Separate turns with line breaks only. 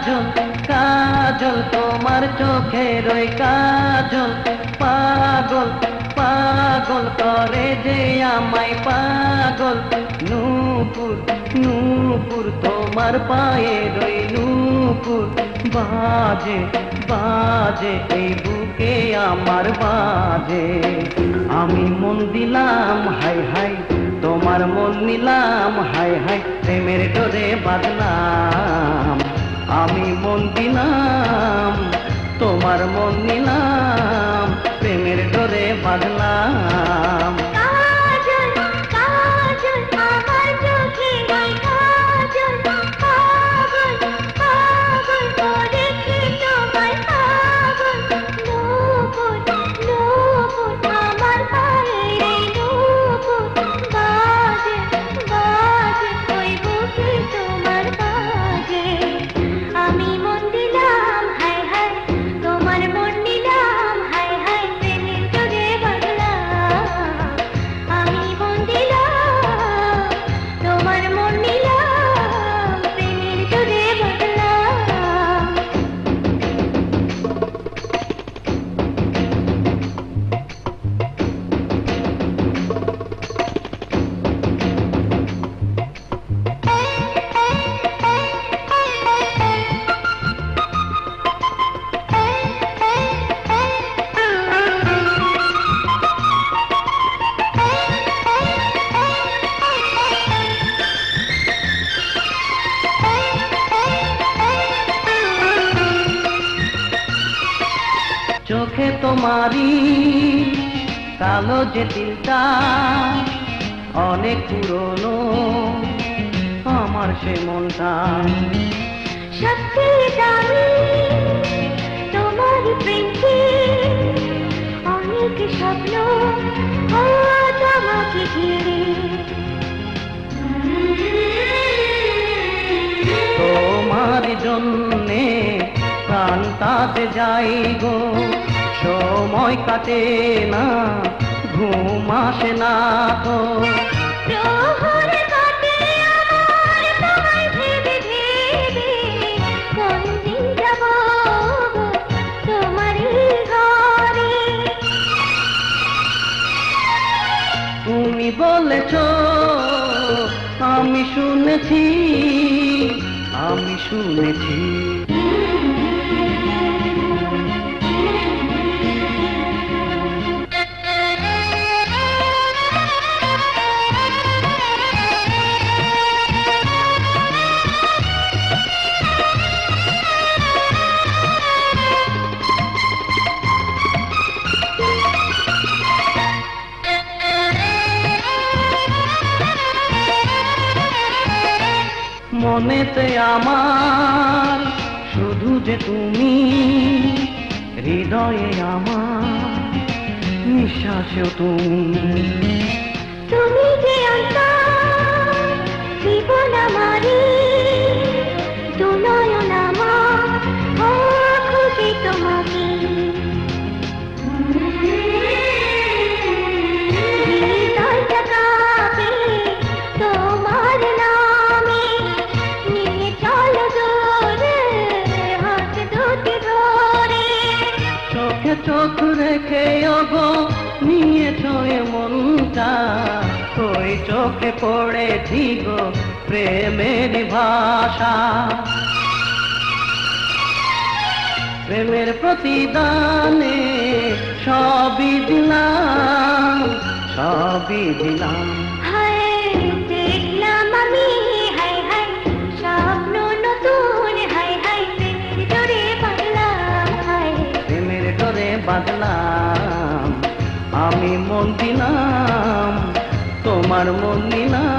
কাজল কাজল তোমার চোখের ওই কাজল পাগল পাগল করে যে আমায় পাগল নূপুর নূপুর তোমার পায়ের ওই নূপুর বাজে বাজে এই বুকে আমার বাজে আমি মন দিলাম হাই হাই তোমার মন নিলাম হাই হাই প্রেমের ডোরে বাঁধলাম আমি মন দিলাম তোমার মন নিলাম প্রেমের ডোরে বাঁধলাম চোখে তোমারি কালো যে তিলটা অনেক পুরনো আমার সে মনটা
সত্যি জানি তোমার প্রেমে অনেক স্বপ্ন আজ আমাকে ঘিরে
তোমার জন্যে প্রাণটাতে যাই গো সময় কাটে না ঘুম আসে না তো
প্রহরে কাটে আমার তোমায় ভেবে ভেবে কোন দিন যাব তোমারই ঘরে
তুমি বলেছ আমি শুনেছি আমি শুনেছি মনেতে আমার শুধু যে তুমি হৃদয়ে আমার নিঃশ্বাসেও তুমি
তুমি যে অন্তর জীবন আমারি দু নয়ন আমার খুঁজি তোমাকে হৃদয়টা কাঁপে তোমার নামে নিয়ে চলো দূরে হাত দুটি ধরে
চোখে চোখ রেখে ওগো নিয়েছ এ মনটা ওই চোখে পড়েছি গো প্রেমের ভাষা প্রেমের প্রতিদানে সবই দিলাম সবই দিলাম
হায় দেখলাম আমি হায় হায় স্বপ্ন নতুন হায় হায় প্রেমের ডোরে বাঁধলাম হায়
প্রেমের ডোরে বাঁধলাম আমি মন দিলাম তোমার মন নিলাম